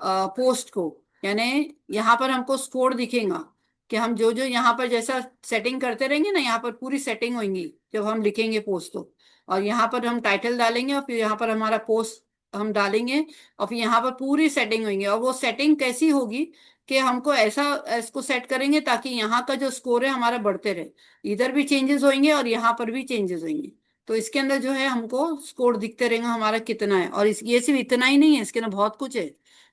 पोस्ट को। यानी यहाँ पर हमको स्कोर दिखेगा कि हम जो जो यहाँ पर जैसा सेटिंग करते रहेंगे ना, यहाँ पर पूरी सेटिंग होंगी जब हम लिखेंगे पोस्ट तो। और यहाँ पर हम टाइटल डालेंगे और फिर यहाँ पर हमारा पोस्ट हम डालेंगे, और फिर यहाँ पर पूरी सेटिंग होंगी। और वो सेटिंग कैसी होगी कि हमको ऐसा इसको सेट करेंगे ताकि यहाँ का जो स्कोर है हमारा बढ़ते रहे, इधर भी चेंजेस होंगे और यहाँ पर भी चेंजेस होंगे। तो इसके अंदर जो है हमको स्कोर दिखते रहेगा हमारा कितना है, और ये सिर्फ इतना ही नहीं है, इसके अंदर बहुत कुछ है।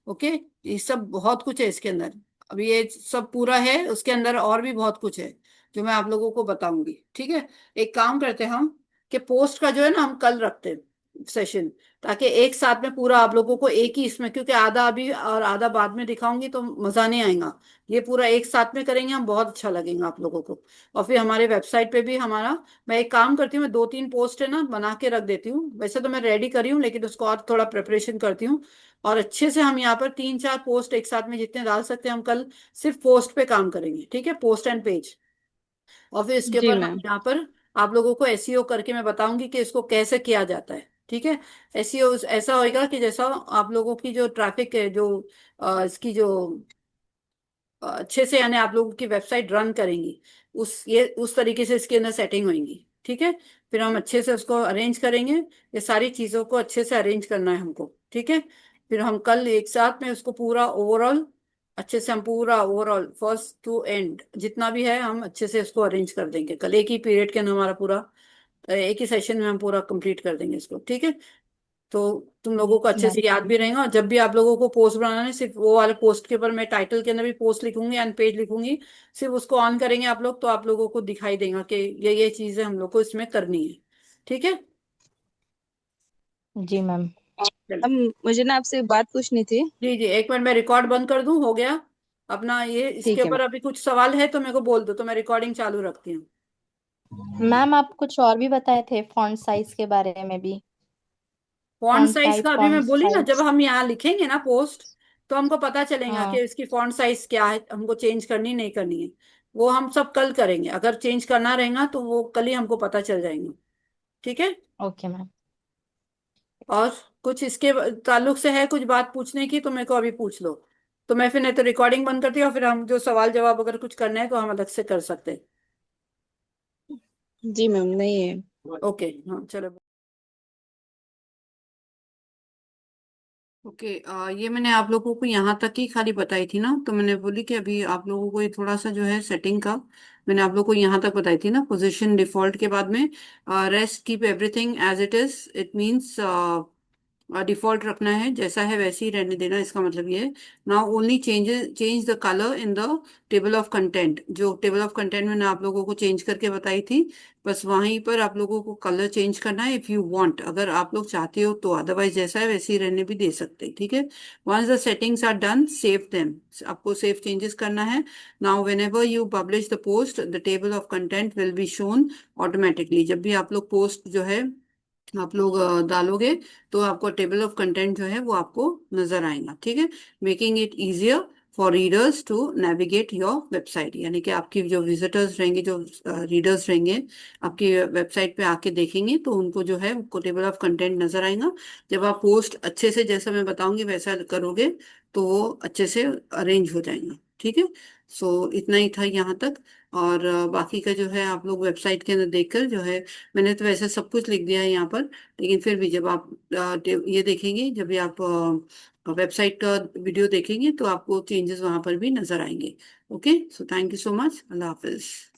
ओके, ये सब बहुत कुछ है इसके अंदर। अब ये सब पूरा है, उसके अंदर और भी बहुत कुछ है जो मैं आप लोगों को बताऊंगी, ठीक है। एक काम करते हैं हम कि पोस्ट का जो है ना हम कल रखते हैं सेशन, ताकि एक साथ में पूरा आप लोगों को एक ही इसमें, क्योंकि आधा अभी और आधा बाद में दिखाऊंगी तो मजा नहीं आएगा। ये पूरा एक साथ में करेंगे हम, बहुत अच्छा लगेगा आप लोगों को। और फिर हमारे वेबसाइट पे भी हमारा, मैं एक काम करती हूँ, मैं दो तीन पोस्ट है ना बना के रख देती हूँ, वैसे तो मैं रेडी करी हूँ लेकिन उसको और थोड़ा प्रिपरेशन करती हूँ। और अच्छे से हम यहाँ पर तीन चार पोस्ट एक साथ में जितने डाल सकते हैं हम कल सिर्फ पोस्ट पे काम करेंगे, ठीक है, पोस्ट एंड पेज। और फिर इसके जी ऊपर हम मैम। यहाँ पर आप लोगों को एसईओ करके मैं बताऊंगी कि इसको कैसे किया जाता है, ठीक है। एसईओ ऐसा होएगा कि जैसा आप लोगों की जो ट्रैफिक है, जो इसकी जो अच्छे से, यानी आप लोगों की वेबसाइट रन करेंगी, उस तरीके से इसके अंदर सेटिंग होंगी, ठीक है। फिर हम अच्छे से उसको अरेंज करेंगे, ये सारी चीजों को अच्छे से अरेंज करना है हमको, ठीक है। फिर हम कल एक साथ में उसको पूरा ओवरऑल अच्छे से, हम पूरा ओवरऑल फर्स्ट टू एंड जितना भी है हम अच्छे से इसको अरेंज कर देंगे कल, एक ही पीरियड के अंदर हमारा पूरा, एक ही सेशन में हम पूरा कंप्लीट कर देंगे इसको, ठीक है। तो तुम लोगों को अच्छे मैम। से याद भी रहेगा, और जब भी आप लोगों को पोस्ट बनाना है सिर्फ वो वाले पोस्ट के ऊपर मैं टाइटल के अंदर भी पोस्ट लिखूंगी एंड पेज लिखूंगी, सिर्फ उसको ऑन करेंगे आप लोग तो आप लोगों को दिखाई देगा कि ये चीजें हम लोग को इसमें करनी है, ठीक है। जी मैम। चलो, अब मुझे ना आपसे एक बात पूछनी थी। जी जी, एक मिनट मैं रिकॉर्ड बंद कर दूं, हो गया अपना ये, इसके ठीक है ऊपर अभी कुछ सवाल है तो मेरे को बोल दो तो मैं रिकॉर्डिंग चालू रखती हूँ। मैम आप कुछ और भी बताए थे फॉन्ट साइज के बारे में भी। फॉन्ट फॉन्ट साइज टाइप, का अभी फॉन्ट मैं बोली ना, जब साइज। हम यहाँ लिखेंगे ना पोस्ट तो हमको पता चलेगा कि हाँ। इसकी फॉन्ट साइज क्या है, हमको चेंज करनी नहीं करनी है, वो हम सब कल करेंगे। अगर चेंज करना रहेगा तो वो कल ही हमको पता चल जाएंगे, ठीक है। Okay ma'am. और कुछ इसके ताल्लुक से है कुछ बात पूछने की तो मेरे को अभी पूछ लो, तो मैं फिर नहीं तो रिकॉर्डिंग बंद करती हूँ, और फिर हम जो सवाल जवाब अगर कुछ करना है तो हम अलग से कर सकते हैं। जी मैम, नहीं है। ओके, हाँ चलो। ओके, ये मैंने आप लोगों को यहाँ तक ही खाली बताई थी ना, तो मैंने बोली कि अभी आप लोगों को ये थोड़ा सा जो है सेटिंग का, मैंने आप लोगों को यहाँ तक बताई थी ना, पोजीशन डिफॉल्ट के बाद में rest keep everything as it is, it means default रखना है, जैसा है वैसे ही रहने देना, इसका मतलब ये है। Now only change the colour in the table of content. जो टेबल ऑफ कंटेंट मैंने आप लोगों को चेंज करके बताई थी, बस वहीं पर आप लोगों को कलर चेंज करना है, इफ यू वांट, अगर आप लोग चाहते हो तो। अदरवाइज जैसा है वैसे ही रहने भी दे सकते हैं, ठीक है। Once the settings are done, save them. आपको सेव चेंजेस करना है। Now whenever you publish the post, the table of content will be shown automatically. जब भी आप लोग पोस्ट जो है आप लोग डालोगे, तो आपको टेबल ऑफ कंटेंट जो है वो आपको नजर आएगा, ठीक है। Making it easier for readers to navigate your website, यानी कि आपकी जो विजिटर्स रहेंगे, जो रीडर्स रहेंगे, आपकी वेबसाइट पे आके देखेंगे तो उनको जो है उनको टेबल ऑफ कंटेंट नजर आएगा। जब आप पोस्ट अच्छे से, जैसा मैं बताऊंगी वैसा करोगे, तो वो अच्छे से अरेंज हो जाएगा, ठीक है। सो इतना ही था यहाँ तक। और बाकी का जो है आप लोग वेबसाइट के अंदर देखकर जो है, मैंने तो वैसे सब कुछ लिख दिया है यहाँ पर, लेकिन फिर भी जब आप ये देखेंगे, जब भी आप वेबसाइट का वीडियो देखेंगे तो आपको चेंजेस वहां पर भी नजर आएंगे। Okay, so thank you so much, Allah Hafiz.